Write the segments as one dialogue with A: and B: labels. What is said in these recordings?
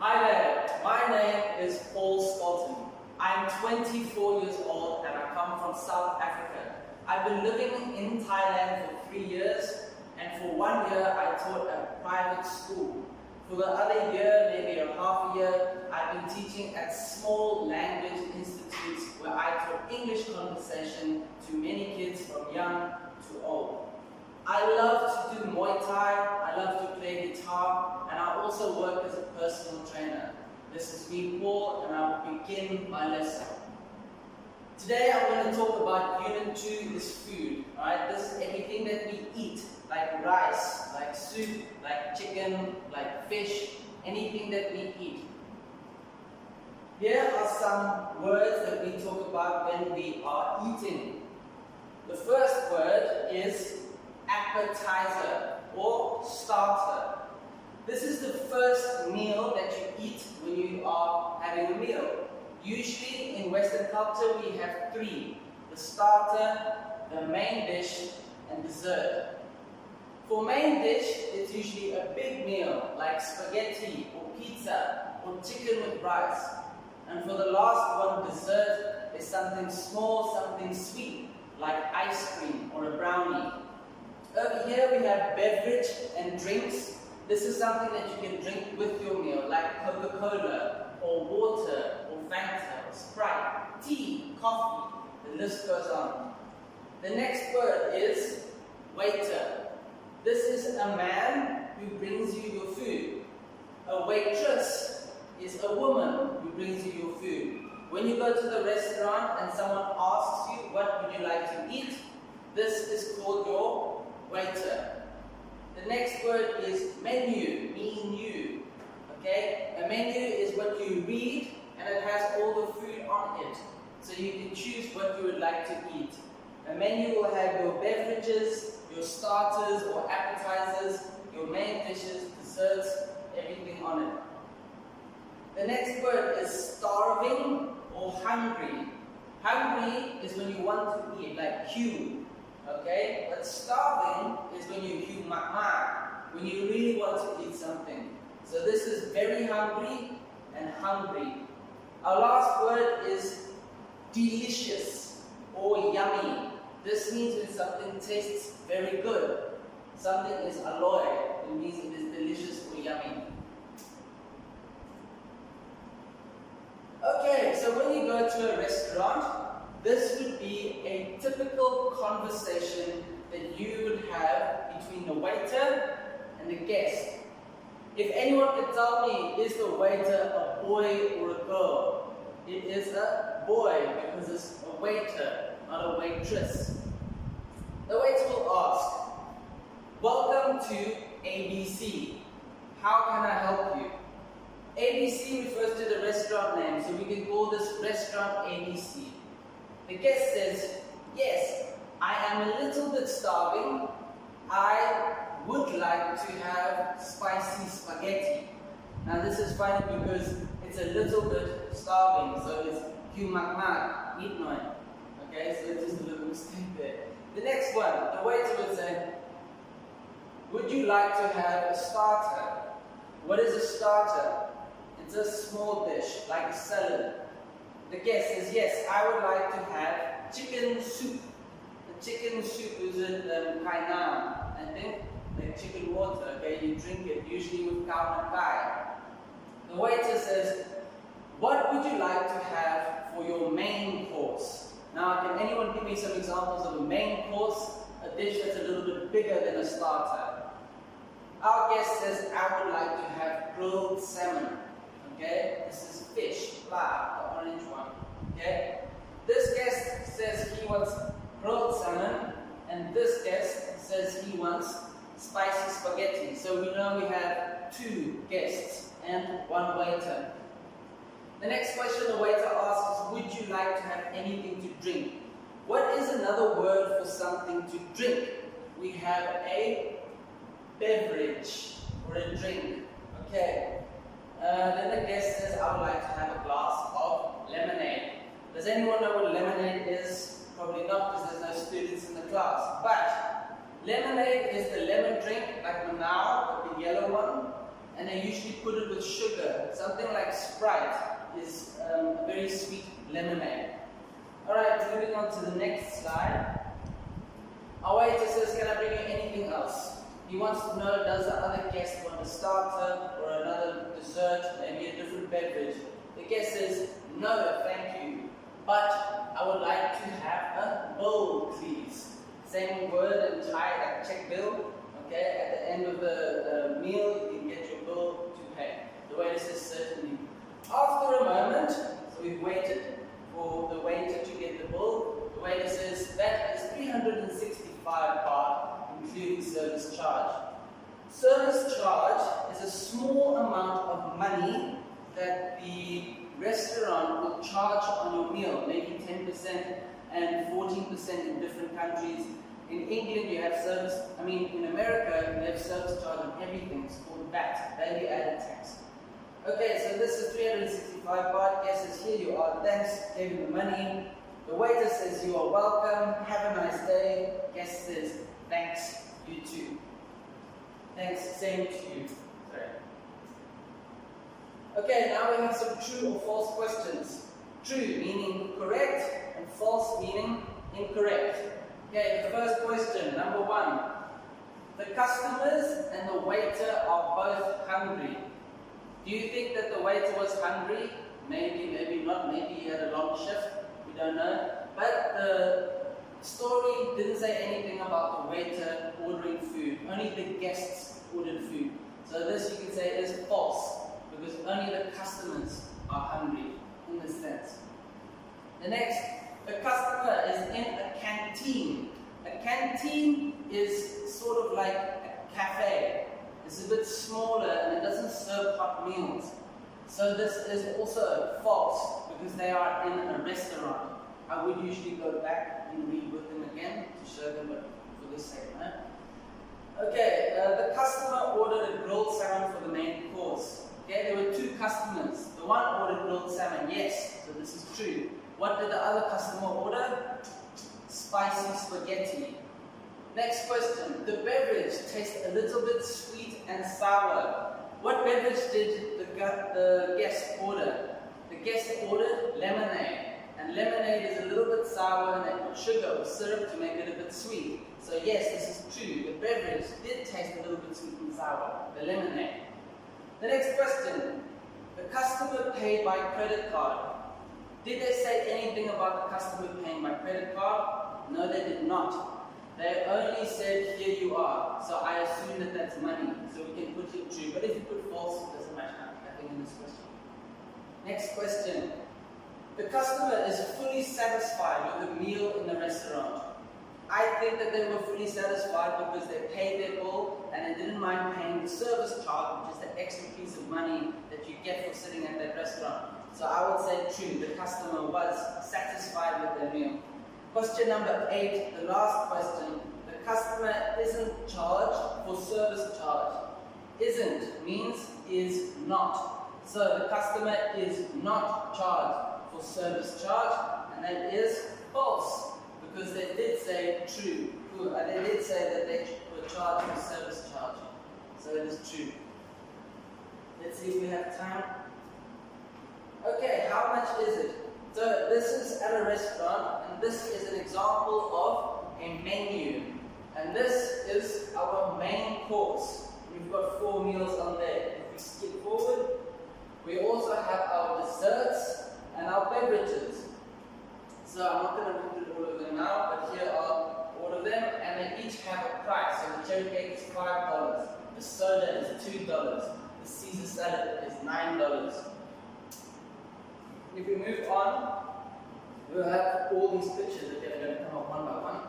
A: Hi there, my name is Paul Skelton. I'm 24 years old and I come from South Africa. I've been living in Thailand for 3 years, and for 1 year I taught at private school. For the other year, maybe a half a year, I've been teaching at small language institutes where I taught English conversation to many kids from young to old. I love to do Muay Thai, I love to play guitar, and I also work as a personal trainer. This is me, Paul, and I'll begin my lesson. Today I'm going to talk about Unit 2 is food. Alright, this is everything that we eat, like rice, like soup, like chicken, like fish, anything that we eat. Here are some words that we talk about when we are eating. The first word is appetizer or starter. This is the first meal that you eat when you are having a meal. Usually in Western culture we have three: the starter, the main dish, and dessert. For main dish, it's usually a big meal like spaghetti or pizza or chicken with rice. And for the last one, dessert, is something small, something sweet like ice cream or a brownie. Over here we have beverage and drinks. This is something that you can drink with your meal, like Coca-Cola, or water, or Fanta, or Sprite, tea, coffee, the list goes on. The next word is waiter. This is a man who brings you your food. A waitress is a woman who brings you your food. When you go to the restaurant and someone asks you, what would you like to eat? This is called your waiter. The next word is menu, menu. Okay? A menu is what you read and it has all the food on it. So you can choose what you would like to eat. A menu will have your beverages, your starters or appetizers, your main dishes, desserts, everything on it. The next word is starving or hungry. Hungry is when you want to eat, like queue. Okay? But starving is when you queue mak, when you really want to eat something. So this is very hungry and hungry. Our last word is delicious or yummy. This means when something tastes very good. Something is aloy. It means it is delicious or yummy. Okay, so when you go to a restaurant, this would be a typical conversation that you would have between the waiter and the guest. If anyone could tell me, is the waiter a boy or a girl? It is a boy because it's a waiter, not a waitress. The waiter will ask, welcome to ABC. How can I help you? ABC refers to the restaurant name, so we can call this restaurant ABC. The guest says, yes, I am a little bit starving. I would like to have spicy spaghetti. Now this is funny because it's a little bit starving, so it's humak, eat noy. Okay, so it's just a little mistake there. The next one, the waiter would say, would you like to have a starter? What is a starter? It's a small dish, like a salad. The guest says, yes, I would like to have chicken soup. The chicken soup is in kainan, I think, like chicken water, okay? You drink it, usually with khao and kai. The waiter says, what would you like to have for your main course? Now, can anyone give me some examples of a main course, a dish that's a little bit bigger than a starter? Our guest says, I would like to have grilled salmon. Okay, this is fish, pla, the orange one. Okay, this guest says he wants grilled salmon, and this guest says he wants spicy spaghetti. So we know we have two guests and one waiter. The next question the waiter asks is, would you like to have anything to drink? What is another word for something to drink? We have a beverage or a drink. Okay. Then the guest says, I would like to have a glass of lemonade. Does anyone know what lemonade is? Probably not, because there's no students in the class. But lemonade is the lemon drink, like Manao, the yellow one. and they usually put it with sugar. Something like Sprite is a very sweet lemonade. Alright, moving on to the next slide. Our waiter says, can I bring you anything else? He wants to know, does the other guest want a starter or another dessert, maybe a different beverage? The guest says, no, thank you, but I would like to have a bill, please. Same word in Thai, like check bill. Okay, at the end of the meal, you can get your bill to pay. The waiter says, certainly. After a moment, so we've waited for the waiter to get the bill. The waiter says, that is 365 baht, including service charge. Service charge is a small amount of money that the restaurant will charge on your meal, maybe 10% and 14% in different countries. In England, you have in America, you have service charge on everything. It's called VAT, value added tax. Okay, so this is 365 baht. Guest says, here you are, thanks, gave him the money. The waiter says, you are welcome, have a nice day. Guest says, thanks, you too. Thanks, same to you. Sorry. Okay, now we have some true or false questions. True meaning correct, and false meaning incorrect. Okay, the first question, number 1. The customers and the waiter are both hungry. Do you think that the waiter was hungry? Maybe, maybe not. Maybe he had a long shift. We don't know. But the story didn't say anything about the waiter ordering food. Only the guests ordered food. So this you can say is false, because only the customers are hungry in this sense. The next, the customer is in a canteen. A canteen is sort of like a cafe. It's a bit smaller and it doesn't serve hot meals. So this is also false, because they are in a restaurant. I would usually go back and read with them again to show them, but for this sake, no? Okay, the customer ordered a grilled salmon for the main course. Okay, there were 2 customers. The one ordered grilled salmon, yes, so this is true. What did the other customer order? Spicy spaghetti. Next question. The beverage tastes a little bit sweet and sour. What beverage did the guest order? The guest ordered lemonade. And lemonade is a little bit sour, and they put sugar or syrup to make it a bit sweet. So yes, this is true. The beverage did taste a little bit sweet and sour, the lemonade. The next question. The customer paid by credit card. Did they say anything about the customer paying by credit card? No, they did not. They only said, here you are. So I assume that that's money. So we can put it true. But if you put false, it doesn't matter. Nothing in this question. Next question. The customer is fully satisfied with the meal in the restaurant. I think that they were fully satisfied because they paid their bill and they didn't mind paying the service charge, which is the extra piece of money that you get for sitting at that restaurant. So I would say true, the customer was satisfied with their meal. Question number 8, the last question. The customer isn't charged for service charge. Isn't means is not. So the customer is not charged for service charge, and that is false, because they did say true. They did say that they were charged for service charge. So it is true. Let's see if we have time. Okay, how much is it? So this is at a restaurant, and this is an example of a menu. And this is our main course. We've got 4 meals on there. If we skip forward, we also have our desserts and our beverages. So I'm not going to go through all of them now, but here are all of them, and they each have a price. So the cherry cake is $5, the soda is $2, the Caesar salad is $9. If we move on, we'll have all these pictures that are going to come up one by one.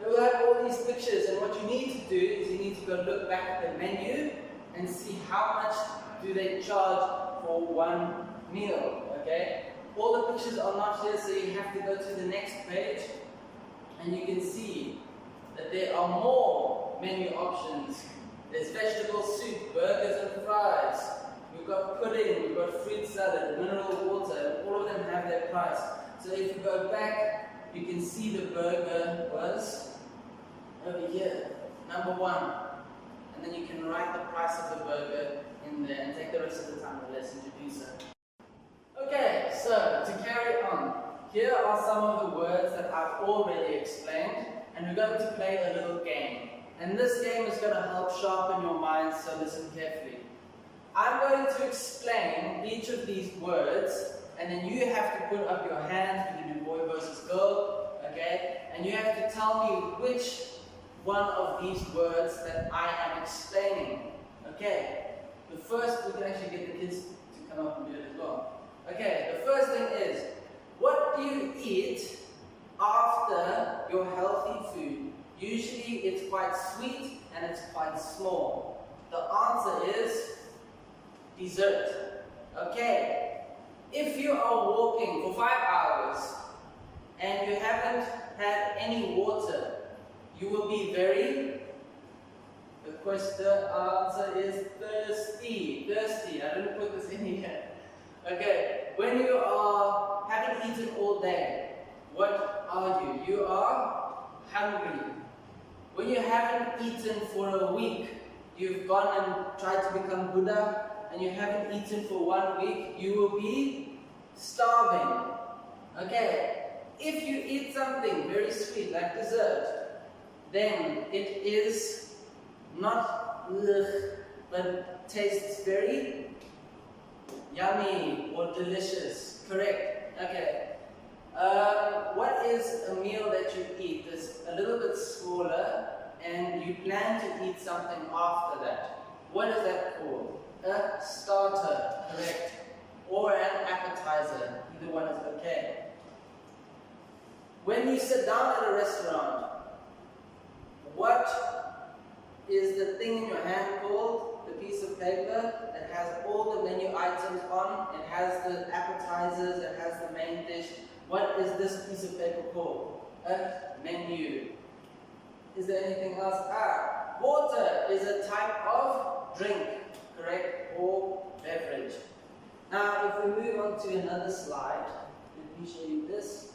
A: We'll have all these pictures, and what you need to do is you need to go look back at the menu and see how much do they charge for one meal, okay? All the pictures are not here, so you have to go to the next page, and you can see that there are more menu options. There's vegetable soup, burgers and fries. We've got pudding, we've got fruit salad, mineral water, all of them have their price. So if you go back, you can see the burger was over here. number 1. And then you can write the price of the burger in there and take the rest of the time of the lesson to do so. Okay, so to carry on, here are some of the words that I've already explained, and we're going to play a little game. And this game is going to help sharpen your mind, so listen carefully. I'm going to explain each of these words, and then you have to put up your hands. We can do boy versus girl, okay? And you have to tell me which one of these words that I am explaining, okay? The first, we can actually get the kids to come up and do it as well. Okay, the first thing is, what do you eat after your healthy food? Usually it's quite sweet and it's quite small. The answer is dessert. Okay, if you are walking for 5 hours and you haven't had any water, you will be very, the answer is thirsty. Thirsty, I didn't put this in here. Okay, when you haven't eaten all day, what are you? You are hungry. When you haven't eaten for a week, you've gone and tried to become Buddha, and you haven't eaten for 1 week, you will be starving. Okay, if you eat something very sweet like dessert, then it is not but tastes very yummy or delicious. Correct. Okay. What is a meal that you eat that's a little bit smaller and you plan to eat something after that? What is that called? A starter. Correct. Or an appetizer. Either one is okay. When you sit down at a restaurant, what is the thing in your hand called? The piece of paper that has all the menu items on. It has the appetizers, it has the main dish. What is this piece of paper called? A menu. Is there anything else? Water is a type of drink, correct? Or beverage. Now, if we move on to another slide, let me show you this.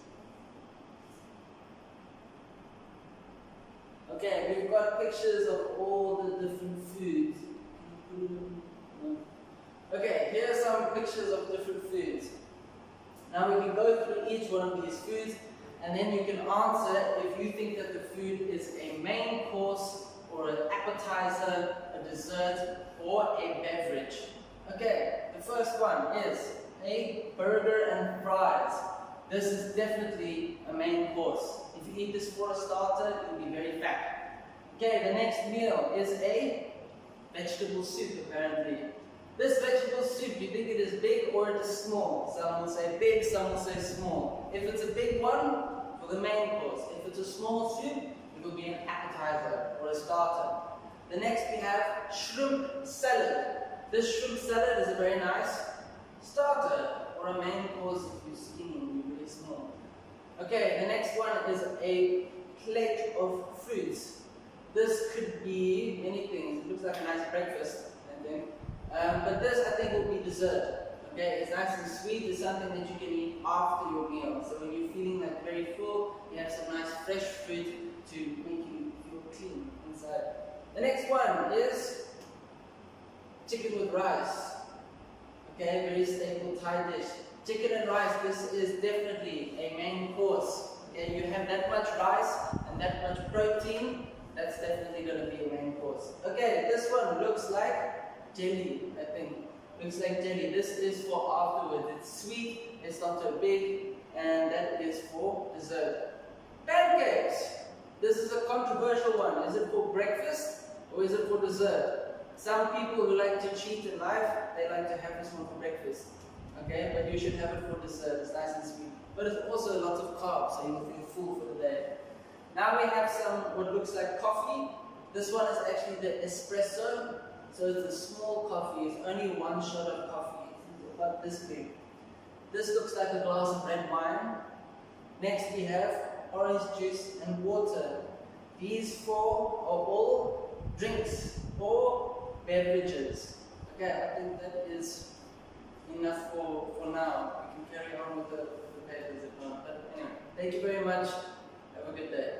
A: Okay, we've got pictures of all the different foods. Okay, here are some pictures of different foods. Now we can go through each one of these foods, and then you can answer if you think that the food is a main course, or an appetizer, a dessert, or a beverage. Okay, the first one is a burger and fries. This is definitely a main course. If you eat this for a starter, you'll be very fat. Okay, the next meal is a vegetable soup, apparently. This vegetable soup, do you think it is big or it is small? Some will say big, some will say small. If it's a big one, for the main course. If it's a small soup, it will be an appetizer or a starter. The next we have shrimp salad. This shrimp salad is a very nice starter or a main course if you're skinny and you're really small. Okay, the next one is a plate of fruits. This could be many things. It looks like a nice breakfast, I think. But this, I think, will be dessert. Okay, it's nice and sweet. It's something that you can eat after your meal. So when you're feeling like very full, you have some nice fresh fruit to make you feel clean inside. The next one is chicken with rice. Okay, very staple Thai dish. Chicken and rice, this is definitely a main course. Okay, you have that much rice and that much protein, that's definitely going to be a main course. Okay, this one looks like jelly, I think. Looks like jelly. This is for afterwards. It's sweet, it's not so big, and that is for dessert. Pancakes. This is a controversial one. Is it for breakfast or is it for dessert? Some people who like to cheat in life, they like to have this one for breakfast. Okay, but you should have it for dessert. It's nice and sweet. But it's also lots of carbs, so you will feel full for the day. Now we have some what looks like coffee. This one is actually the espresso. So it's a small coffee. It's only one shot of coffee. It's about this big. This looks like a glass of red wine. Next we have orange juice and water. These four are all drinks or beverages. Okay, I think that is enough for now. We can carry on with the papers if not. But anyway, thank you very much. Have a good day.